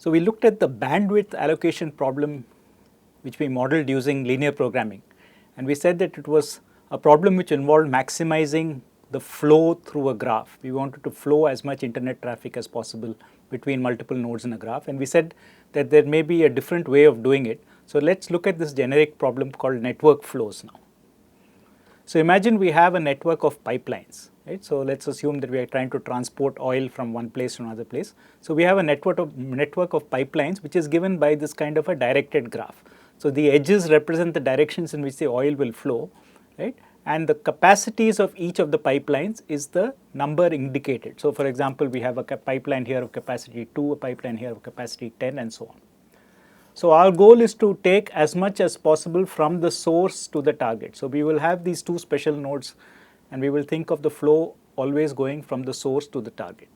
So we looked at the bandwidth allocation problem which we modeled using linear programming, and we said that it was a problem which involved maximizing the flow through a graph. We wanted to flow as much internet traffic as possible between multiple nodes in a graph, and we said that there may be a different way of doing it. So let's look at this generic problem called network flows now. So imagine we have a network of pipelines, right? So let's assume that we are trying to transport oil from one place to another place. So we have a network of pipelines which is given by this kind of a directed graph. So the edges represent the directions in which the oil will flow, right? And the capacities of each of the pipelines is the number indicated. So for example, we have a pipeline here of capacity 2, a pipeline here of capacity 10, and so on. So our goal is to take as much as possible from the source to the target. So we will have these two special nodes, and we will think of the flow always going from the source to the target.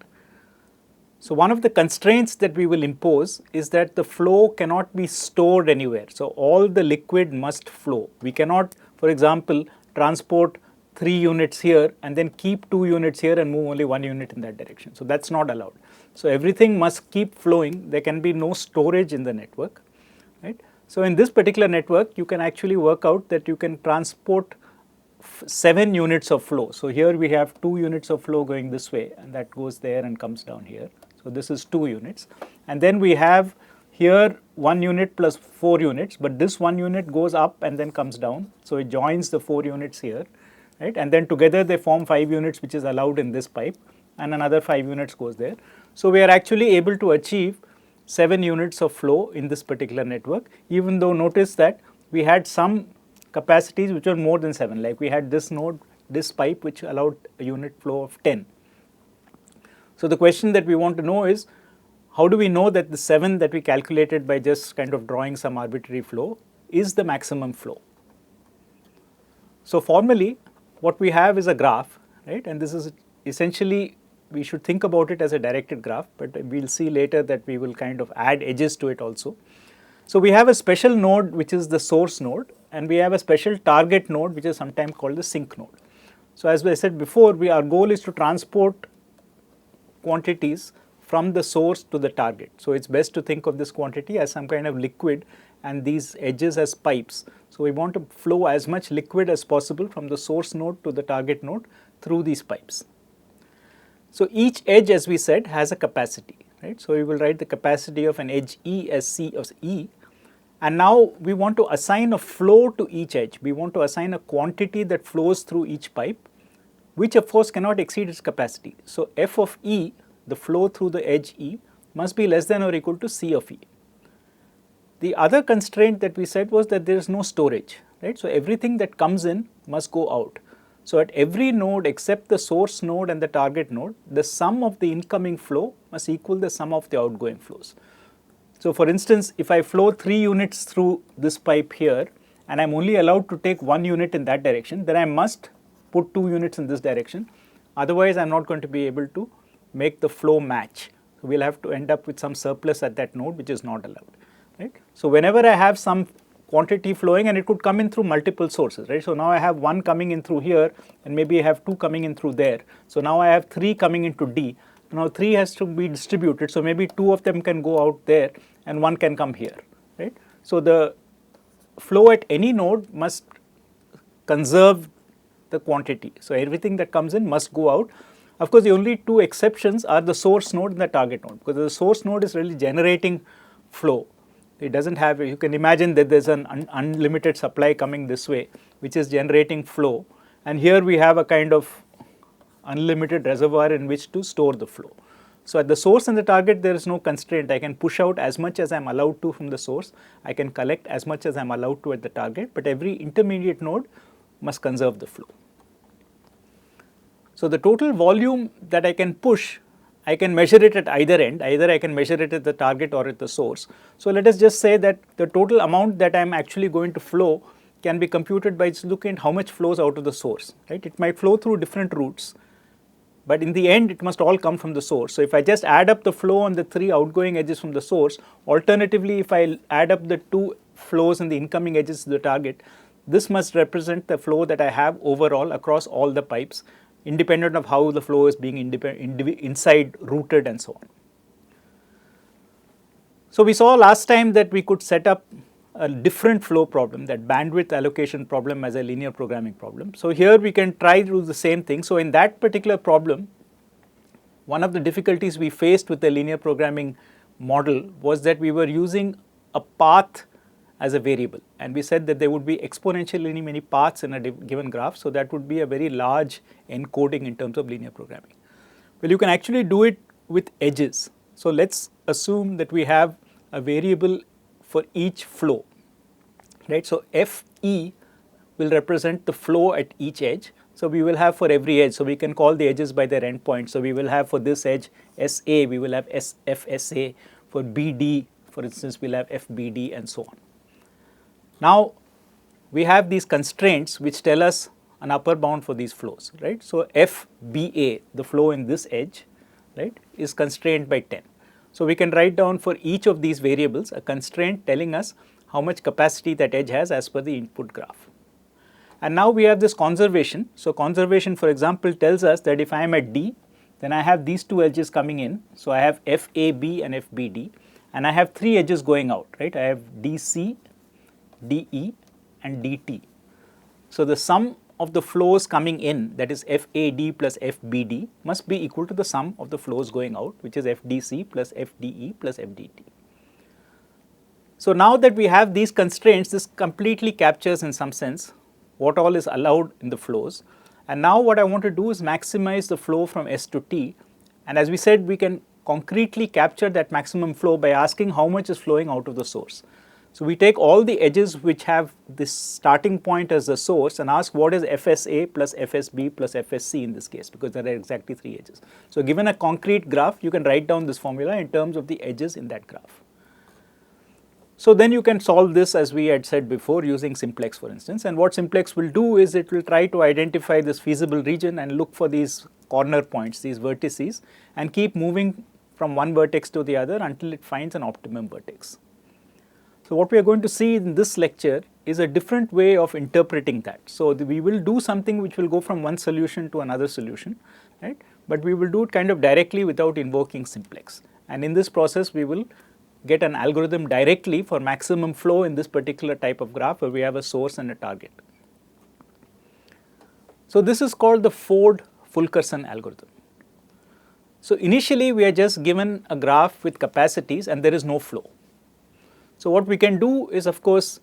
So one of the constraints that we will impose is that the flow cannot be stored anywhere. So all the liquid must flow. We cannot, for example, transport 3 units here and then keep 2 units here and move only 1 unit in that direction. So that's not allowed. So everything must keep flowing. There can be no storage in the network, right? So in this particular network, you can actually work out that you can transport 7 units of flow. So here we have 2 units of flow going this way, and that goes there and comes down here. So this is 2 units. And then we have here 1 unit plus 4 units, but this 1 unit goes up and then comes down. So it joins the 4 units here, right? And then together they form 5 units, which is allowed in this pipe, and another 5 units goes there. So we are actually able to achieve 7 units of flow in this particular network, even though notice that we had some capacities which were more than 7, like we had this node, this pipe which allowed a unit flow of 10. So the question that we want to know is, how do we know that the 7 that we calculated by just kind of drawing some arbitrary flow is the maximum flow? So formally, what we have is a graph, right? And this is essentially, we should think about it as a directed graph, but we'll see later that we will kind of add edges to it also. So we have a special node which is the source node, and we have a special target node which is sometimes called the sink node. So as I said before, our goal is to transport quantities from the source to the target. So it's best to think of this quantity as some kind of liquid and these edges as pipes. So we want to flow as much liquid as possible from the source node to the target node through these pipes. So each edge, as we said, has a capacity, right? So we will write the capacity of an edge E as C of E. And now we want to assign a flow to each edge. We want to assign a quantity that flows through each pipe, which of course cannot exceed its capacity. So F of E, the flow through the edge E, must be less than or equal to C of E. The other constraint that we said was that there is no storage, right? So everything that comes in must go out. So at every node except the source node and the target node, the sum of the incoming flow must equal the sum of the outgoing flows. So for instance, if I flow 3 units through this pipe here, and I'm only allowed to take 1 unit in that direction, then I must put 2 units in this direction. Otherwise, I'm not going to be able to make the flow match. So we'll have to end up with some surplus at that node, which is not allowed, right? So whenever I have some quantity flowing, and it could come in through multiple sources, right? So now I have 1 coming in through here, and maybe I have 2 coming in through there. So now I have 3 coming into D. Now 3 has to be distributed, so maybe 2 of them can go out there and 1 can come here, right? So the flow at any node must conserve the quantity. So everything that comes in must go out. Of course, the only 2 exceptions are the source node and the target node, because the source node is really generating flow. It doesn't have, you can imagine that there's an unlimited supply coming this way, which is generating flow. And here we have a kind of unlimited reservoir in which to store the flow. So at the source and the target, there is no constraint. I can push out as much as I'm allowed to from the source. I can collect as much as I'm allowed to at the target, but every intermediate node must conserve the flow. So the total volume that I can push, I can measure it at either end. Either I can measure it at the target or at the source. So let us just say that the total amount that I'm actually going to flow can be computed by just looking at how much flows out of the source, right? It might flow through different routes, but in the end, it must all come from the source. So if I just add up the flow on the 3 outgoing edges from the source, alternatively, if I add up the 2 flows in the incoming edges to the target, this must represent the flow that I have overall across all the pipes, independent of how the flow is being inside routed and so on. So we saw last time that we could set up a different flow problem, that bandwidth allocation problem, as a linear programming problem. So here we can try to do the same thing. So in that particular problem, one of the difficulties we faced with the linear programming model was that we were using a path as a variable, and we said that there would be exponentially many paths in a given graph, so that would be a very large encoding in terms of linear programming. Well, you can actually do it with edges. So let's assume that we have a variable for each flow, right? So Fe will represent the flow at each edge. So we will have for every edge, so we can call the edges by their endpoint. So we will have for this edge SA, we will have FSA, for BD, for instance, we'll have FBD, and so on. Now we have these constraints which tell us an upper bound for these flows, right? So FBA, the flow in this edge, right, is constrained by 10. So we can write down for each of these variables a constraint telling us how much capacity that edge has as per the input graph. And now we have this conservation. So conservation, for example, tells us that if I am at D, then I have these two edges coming in. So I have FAB and FBD, and I have three edges going out, right? I have DC, DE, and DT. So the sum of the flows coming in, that is FAD plus FBD, must be equal to the sum of the flows going out, which is FDC plus FDE plus FDT. So now that we have these constraints, this completely captures in some sense what all is allowed in the flows. And now what I want to do is maximize the flow from S to T. And as we said, we can concretely capture that maximum flow by asking how much is flowing out of the source. So we take all the edges which have this starting point as the source and ask what is FSA plus FSB plus FSC in this case, because there are exactly three edges. So given a concrete graph, you can write down this formula in terms of the edges in that graph. So then you can solve this, as we had said before, using simplex, for instance. And what simplex will do is it will try to identify this feasible region and look for these corner points, these vertices, and keep moving from one vertex to the other until it finds an optimum vertex. So what we are going to see in this lecture is a different way of interpreting that. So we will do something which will go from one solution to another solution, right? But we will do it kind of directly without invoking simplex. And in this process, we will get an algorithm directly for maximum flow in this particular type of graph where we have a source and a target. So this is called the Ford-Fullerson algorithm. So initially we are just given a graph with capacities and there is no flow. So what we can do is, of course,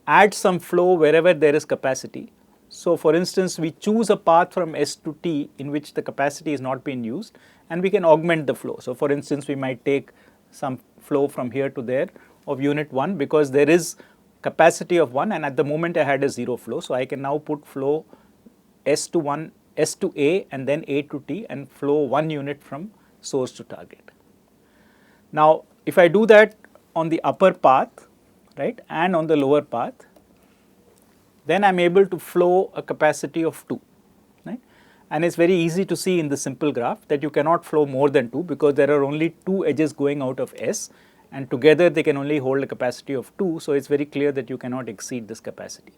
add some flow wherever there is capacity. So for instance, we choose a path from S to T in which the capacity is not being used, and we can augment the flow. So for instance, we might take some flow from here to there of unit 1 because there is capacity of 1, and at the moment I had a 0 flow. So I can now put flow S to 1, S to A, and then A to T, and flow 1 unit from source to target. Now if I do that on the upper path, right, and on the lower path, then I am able to flow a capacity of 2, right? And it's very easy to see in the simple graph that you cannot flow more than 2 because there are only 2 edges going out of S, and together they can only hold a capacity of 2. So it's very clear that you cannot exceed this capacity.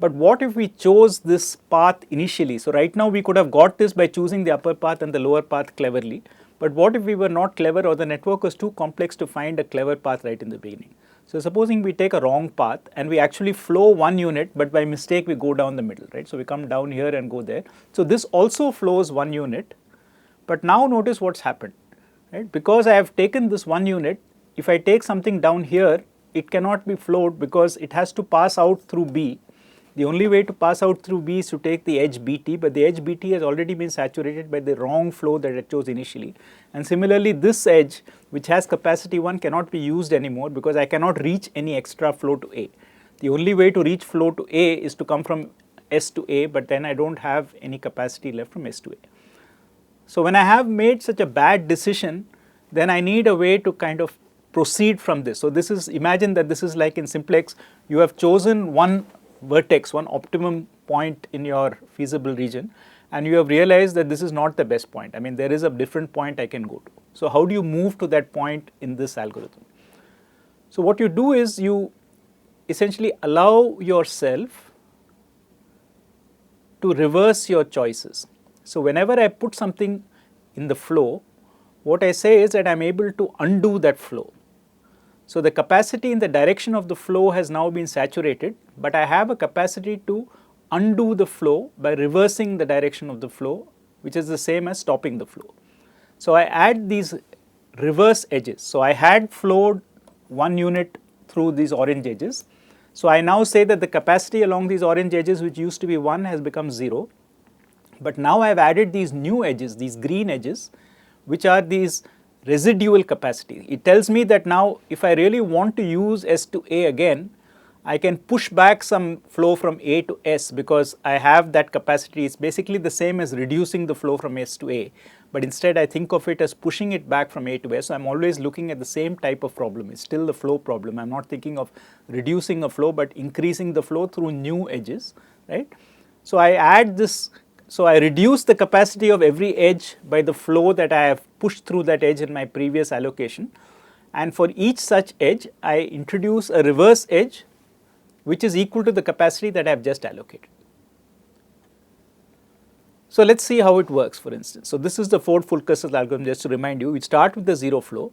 But what if we chose this path initially? So right now we could have got this by choosing the upper path and the lower path cleverly. But what if we were not clever, or the network was too complex to find a clever path right in the beginning? So supposing we take a wrong path and we actually flow 1 unit, but by mistake we go down the middle, right? So we come down here and go there. So this also flows 1 unit, but now notice what's happened, right? Because I have taken this 1 unit, if I take something down here, it cannot be flowed because it has to pass out through B. The only way to pass out through B is to take the edge BT, but the edge BT has already been saturated by the wrong flow that I chose initially. And similarly, this edge, which has capacity 1, cannot be used anymore because I cannot reach any extra flow to A. The only way to reach flow to A is to come from S to A, but then I don't have any capacity left from S to A. So when I have made such a bad decision, then I need a way to kind of proceed from this. So this is, imagine that this is like in simplex, you have chosen one vertex, one optimum point in your feasible region, and you have realized that this is not the best point. I mean, there is a different point I can go to. So how do you move to that point in this algorithm? So what you do is you essentially allow yourself to reverse your choices. So whenever I put something in the flow, what I say is that I am able to undo that flow. So the capacity in the direction of the flow has now been saturated, but I have a capacity to undo the flow by reversing the direction of the flow, which is the same as stopping the flow. So I add these reverse edges. So I had flowed 1 unit through these orange edges. So I now say that the capacity along these orange edges, which used to be 1, has become 0. But now I have added these new edges, these green edges, which are these residual capacity. It tells me that now if I really want to use S to A again, I can push back some flow from A to S because I have that capacity. It's basically the same as reducing the flow from S to A, but instead I think of it as pushing it back from A to S. So I'm always looking at the same type of problem. It's still the flow problem. I'm not thinking of reducing a flow but increasing the flow through new edges, right? So I add this. So I reduce the capacity of every edge by the flow that I have pushed through that edge in my previous allocation, and for each such edge I introduce a reverse edge which is equal to the capacity that I have just allocated. So let's see how it works, for instance. So this is the Ford-Fulkerson algorithm, just to remind you. We start with the zero flow,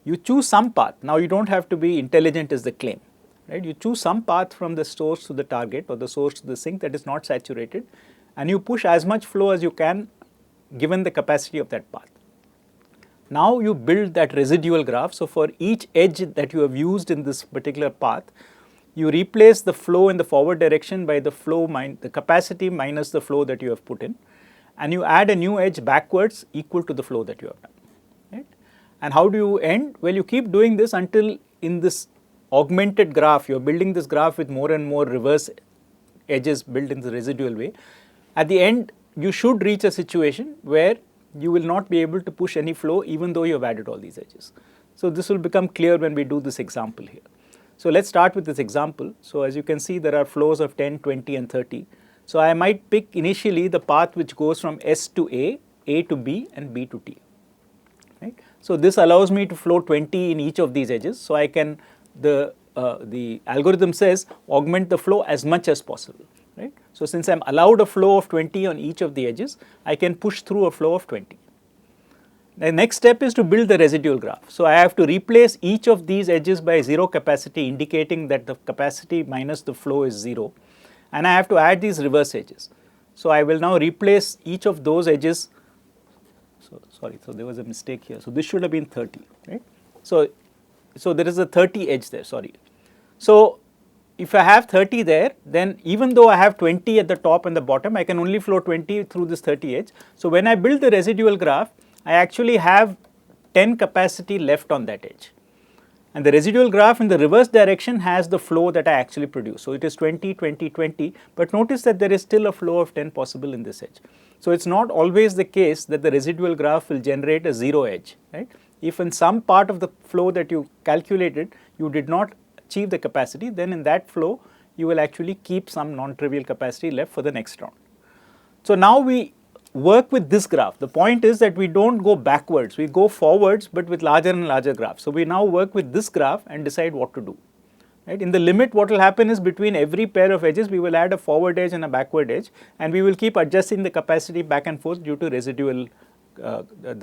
you choose some path. Now you don't have to be intelligent as the claim, right? You choose some path from the source to the target or the source to the sink that is not saturated, and you push as much flow as you can given the capacity of that path. Now you build that residual graph. So for each edge that you have used in this particular path, you replace the flow in the forward direction by the flow the capacity minus the flow that you have put in, and you add a new edge backwards equal to the flow that you have done, right? And how do you end? Well, you keep doing this until in this augmented graph, you are building this graph with more and more reverse edges built in the residual way. At the end, you should reach a situation where you will not be able to push any flow even though you have added all these edges. So this will become clear when we do this example here. So let's start with this example. So as you can see, there are flows of 10, 20 and 30. So I might pick initially the path which goes from S to A to B and B to T, right? So this allows me to flow 20 in each of these edges. So I can, the algorithm says augment the flow as much as possible, right? So since I'm allowed a flow of 20 on each of the edges, I can push through a flow of 20. The next step is to build the residual graph. So I have to replace each of these edges by zero capacity, indicating that the capacity minus the flow is 0, and I have to add these reverse edges. So I will now replace each of those edges. So there was a mistake here. So this should have been 30, right? So there is a 30 edge there, sorry. So if I have 30 there, then even though I have 20 at the top and the bottom, I can only flow 20 through this 30 edge. So when I build the residual graph, I actually have 10 capacity left on that edge. And the residual graph in the reverse direction has the flow that I actually produce. So it is 20, 20, 20, but notice that there is still a flow of 10 possible in this edge. So it's not always the case that the residual graph will generate a zero edge, right? If in some part of the flow that you calculated, you did not achieve the capacity, then in that flow, you will actually keep some non-trivial capacity left for the next round. So now we work with this graph. The point is that we don't go backwards, we go forwards but with larger and larger graphs. So we now work with this graph and decide what to do, right? In the limit, what will happen is between every pair of edges, we will add a forward edge and a backward edge, and we will keep adjusting the capacity back and forth due to the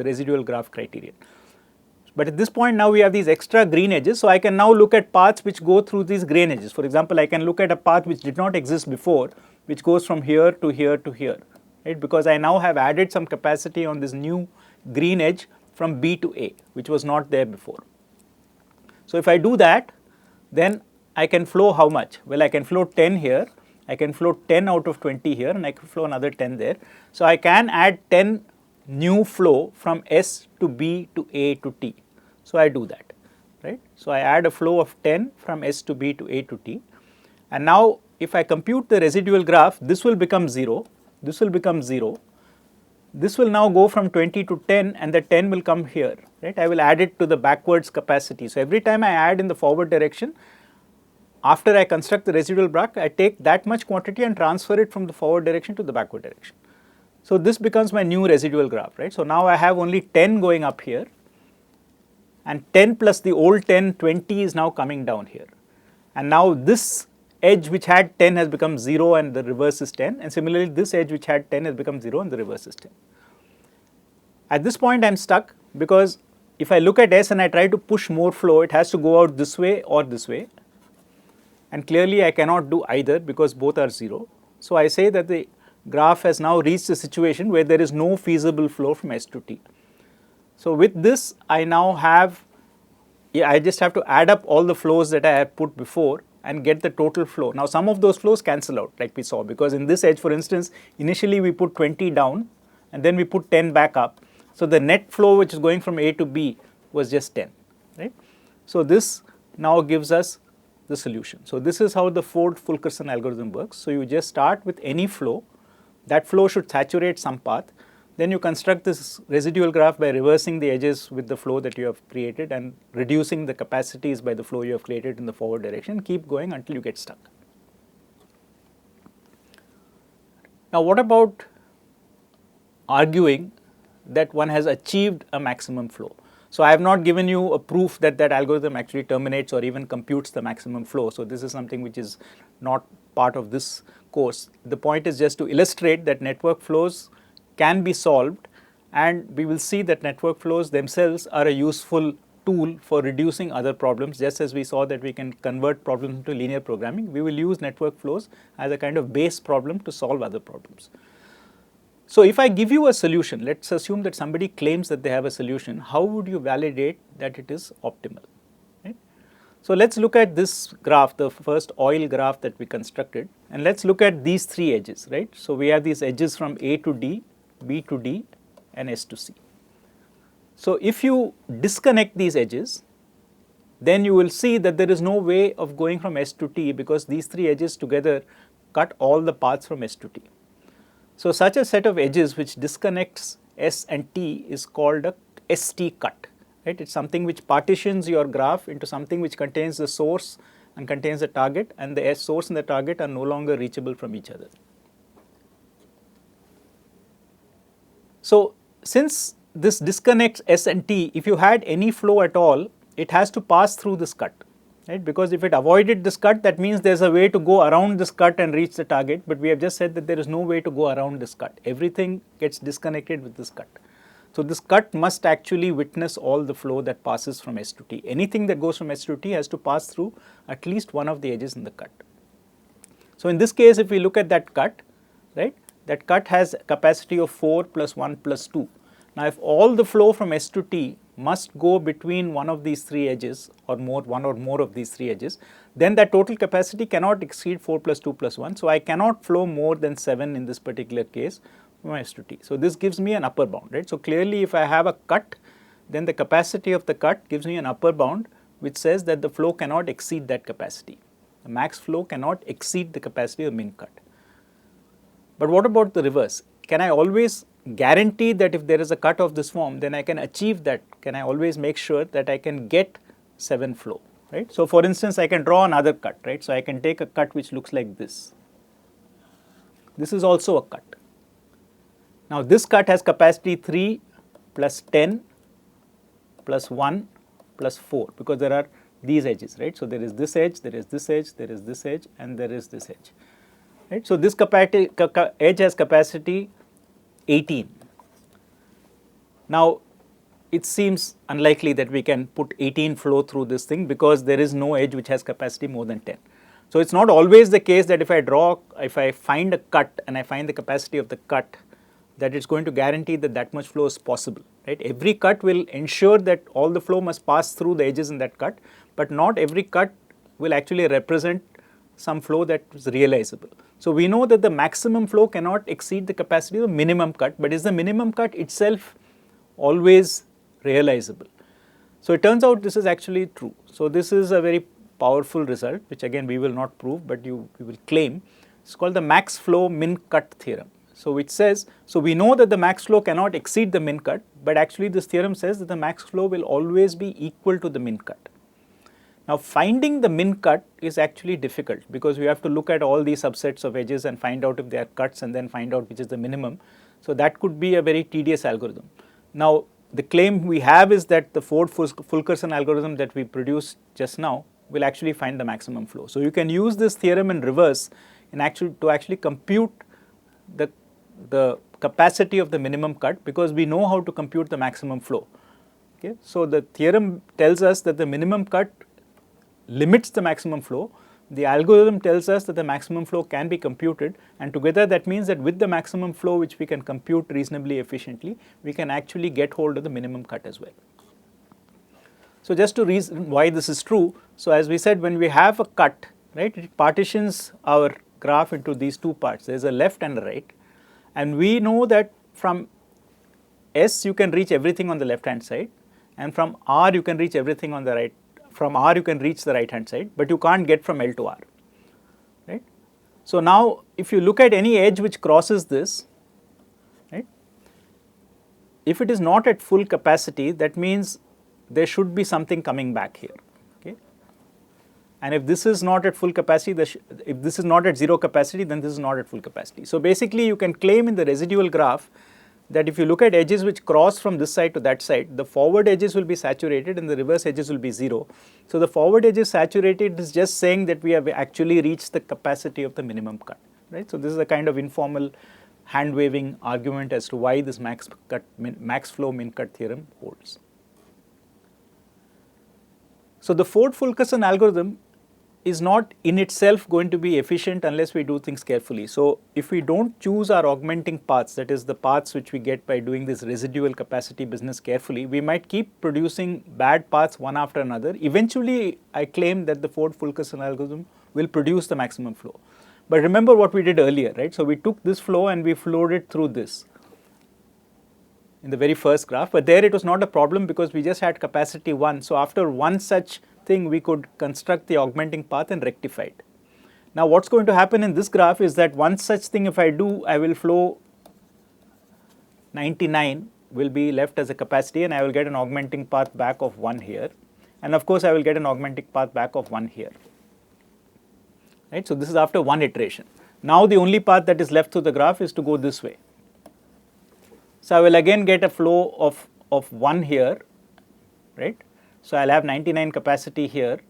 residual graph criterion. But at this point now we have these extra green edges, so I can now look at paths which go through these green edges. For example, I can look at a path which did not exist before, which goes from here to here to here, right? Because I now have added some capacity on this new green edge from B to A, which was not there before. So if I do that, then I can flow how much? Well, I can flow 10 here, I can flow 10 out of 20 here, and I can flow another 10 there. So I can add 10 new flow from S to B to A to T. So I do that, right? So I add a flow of 10 from S to B to A to T, and now if I compute the residual graph, this will become 0, this will become 0, this will now go from 20 to 10, and the 10 will come here, right? I will add it to the backwards capacity. So every time I add in the forward direction, after I construct the residual graph, I take that much quantity and transfer it from the forward direction to the backward direction. So this becomes my new residual graph, right? So now I have only 10 going up here, and 10 plus the old 10, 20 is now coming down here. And now this edge which had 10 has become 0 and the reverse is 10, and similarly this edge which had 10 has become 0 and the reverse is 10. At this point I am stuck, because if I look at S and I try to push more flow, it has to go out this way or this way, and clearly I cannot do either because both are 0. So I say that the graph has now reached a situation where there is no feasible flow from S to T. So with this I now have, I just have to add up all the flows that I have put before and get the total flow. Now some of those flows cancel out, like we saw, because in this edge, for instance, initially we put 20 down and then we put 10 back up. So the net flow which is going from A to B was just 10, right? So this now gives us the solution. So this is how the Ford-Fullerson algorithm works. So you just start with any flow, that flow should saturate some path, then you construct this residual graph by reversing the edges with the flow that you have created and reducing the capacities by the flow you have created in the forward direction. Keep going until you get stuck. Now what about arguing that one has achieved a maximum flow? So I have not given you a proof that that algorithm actually terminates or even computes the maximum flow. So this is something which is not part of this course. The point is just to illustrate that network flows can be solved, and we will see that network flows themselves are a useful tool for reducing other problems. Just as we saw that we can convert problems into linear programming, we will use network flows as a kind of base problem to solve other problems. So if I give you a solution, let's assume that somebody claims that they have a solution, how would you validate that it is optimal? Right? So let's look at this graph, the first oil graph that we constructed, and let's look at these 3 edges, right? So we have these edges from A to D, B to D and S to C. So if you disconnect these edges, then you will see that there is no way of going from S to T, because these 3 edges together cut all the paths from S to T. So such a set of edges which disconnects S and T is called a ST cut, right? It's something which partitions your graph into something which contains the source and contains the target, and the source and the target are no longer reachable from each other. So since this disconnects S and T, if you had any flow at all, it has to pass through this cut, right? Because if it avoided this cut, that means there's a way to go around this cut and reach the target, but we have just said that there is no way to go around this cut. Everything gets disconnected with this cut. So this cut must actually witness all the flow that passes from S to T. Anything that goes from S to T has to pass through at least one of the edges in the cut. So in this case, if we look at that cut, right, that cut has a capacity of 4 plus 1 plus 2. Now if all the flow from S to T must go between one of these 3 edges or more, one or more of these 3 edges, then that total capacity cannot exceed 4 plus 2 plus 1. So I cannot flow more than 7 in this particular case from S to T. So this gives me an upper bound, right? So clearly if I have a cut, then the capacity of the cut gives me an upper bound which says that the flow cannot exceed that capacity. The max flow cannot exceed the capacity of min cut. But what about the reverse? Can I always guarantee that if there is a cut of this form, then I can achieve that? Can I always make sure that I can get 7 flow, right? So for instance, I can draw another cut, right? So I can take a cut which looks like this. This is also a cut. Now this cut has capacity 3 plus 10 plus 1 plus 4, because there are these edges, right? So there is this edge, there is this edge, there is this edge, and there is this edge. Right? So this edge has capacity 18. Now it seems unlikely that we can put 18 flow through this thing, because there is no edge which has capacity more than 10. So it's not always the case that if I find a cut and I find the capacity of the cut, that it's going to guarantee that that much flow is possible, right? Every cut will ensure that all the flow must pass through the edges in that cut, but not every cut will actually represent some flow that is realizable. So we know that the maximum flow cannot exceed the capacity of the minimum cut, but is the minimum cut itself always realizable? So it turns out this is actually true. So this is a very powerful result, which again we will not prove, but we will claim. It's called the max flow min cut theorem. So which says, so we know that the max flow cannot exceed the min cut, but actually this theorem says that the max flow will always be equal to the min cut. Now finding the min cut is actually difficult, because we have to look at all these subsets of edges and find out if they are cuts and then find out which is the minimum. So that could be a very tedious algorithm. Now the claim we have is that the Ford-Fullerson algorithm that we produced just now will actually find the maximum flow. So you can use this theorem in reverse to actually compute the capacity of the minimum cut because we know how to compute the maximum flow. Okay. So, the theorem tells us that the minimum cut limits the maximum flow. The algorithm tells us that the maximum flow can be computed, and together that means that with the maximum flow which we can compute reasonably efficiently, we can actually get hold of the minimum cut as well. So, just to reason why this is true, so as we said, when we have a cut, right, it partitions our graph into these two parts. There is a left and a right, and we know that from S you can reach everything on the left hand side, and from R you can reach everything on the right. From R you can reach the right hand side, but you can't get from L to R, right. So, now if you look at any edge which crosses this, right, if it is not at full capacity, that means there should be something coming back here, okay. And if this is not at full capacity, if this is not at zero capacity, then this is not at full capacity. So, basically you can claim in the residual graph that if you look at edges which cross from this side to that side, the forward edges will be saturated and the reverse edges will be 0. So, the forward edge is saturated is just saying that we have actually reached the capacity of the minimum cut, right. So, this is a kind of informal hand waving argument as to why this max flow min cut theorem holds. So, the Ford-Fulkerson algorithm is not in itself going to be efficient unless we do things carefully. So, if we do not choose our augmenting paths, that is the paths which we get by doing this residual capacity business carefully, we might keep producing bad paths one after another. Eventually, I claim that the Ford-Fulkerson algorithm will produce the maximum flow. But remember what we did earlier, right? So, we took this flow and we flowed it through this in the very first graph, but there it was not a problem because we just had capacity 1. So, after one such thing we could construct the augmenting path and rectify it. Now, what is going to happen in this graph is that one such thing if I do, I will flow 99 will be left as a capacity and I will get an augmenting path back of 1 here, and of course, I will get an augmenting path back of 1 here, right. So, this is after one iteration. Now, the only path that is left through the graph is to go this way. So, I will again get a flow of 1 here, right. So, I will have 99 capacity here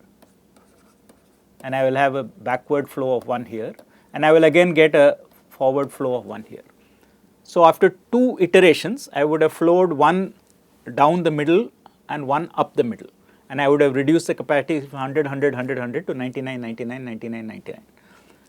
and I will have a backward flow of 1 here, and I will again get a forward flow of 1 here. So, after 2 iterations, I would have flowed 1 down the middle and 1 up the middle, and I would have reduced the capacity from 100, 100, 100, 100 to 99, 99, 99, 99.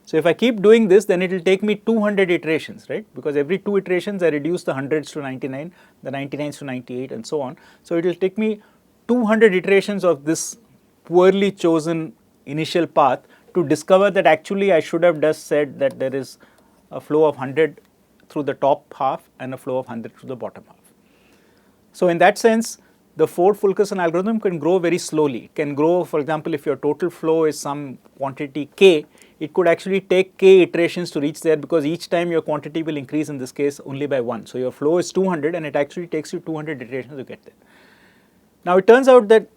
So, if I keep doing this, then it will take me 200 iterations, right, because every 2 iterations I reduce the hundreds to 99, the 99s to 98 and so on. So, it will take me 200 iterations of this poorly chosen initial path to discover that actually I should have just said that there is a flow of 100 through the top half and a flow of 100 through the bottom half. So, in that sense, the Ford-Fulkerson algorithm can grow very slowly. It can grow, for example, if your total flow is some quantity k, it could actually take k iterations to reach there because each time your quantity will increase, in this case only by 1. So, your flow is 200 and it actually takes you 200 iterations to get there. Now, it turns out that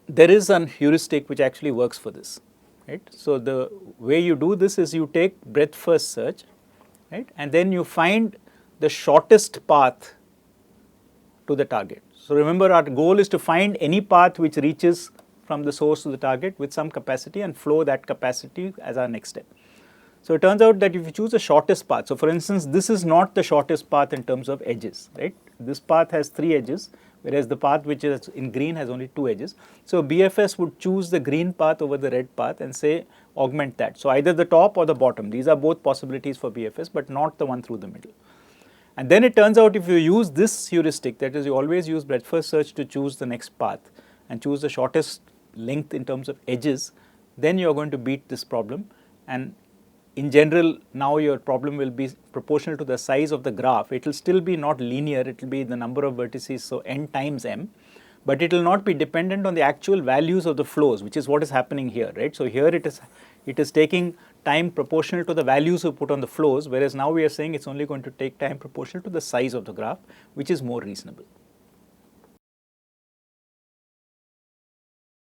there is an heuristic which actually works for this, right. So, the way you do this is you take breadth first search, right, and then you find the shortest path to the target. So, remember our goal is to find any path which reaches from the source to the target with some capacity and flow that capacity as our next step. So, it turns out that if you choose the shortest path, so for instance, this is not the shortest path in terms of edges, right. This path has 3 edges, whereas the path which is in green has only 2 edges. So, BFS would choose the green path over the red path and say augment that. So, either the top or the bottom, these are both possibilities for BFS, but not the one through the middle. And then it turns out if you use this heuristic, that is you always use breadth first search to choose the next path and choose the shortest length in terms of edges, then you are going to beat this problem. And in general, now your problem will be proportional to the size of the graph. It will still be not linear, it will be the number of vertices, so n times m, but it will not be dependent on the actual values of the flows, which is what is happening here, right. So, here it is taking time proportional to the values you put on the flows, whereas now we are saying it is only going to take time proportional to the size of the graph, which is more reasonable.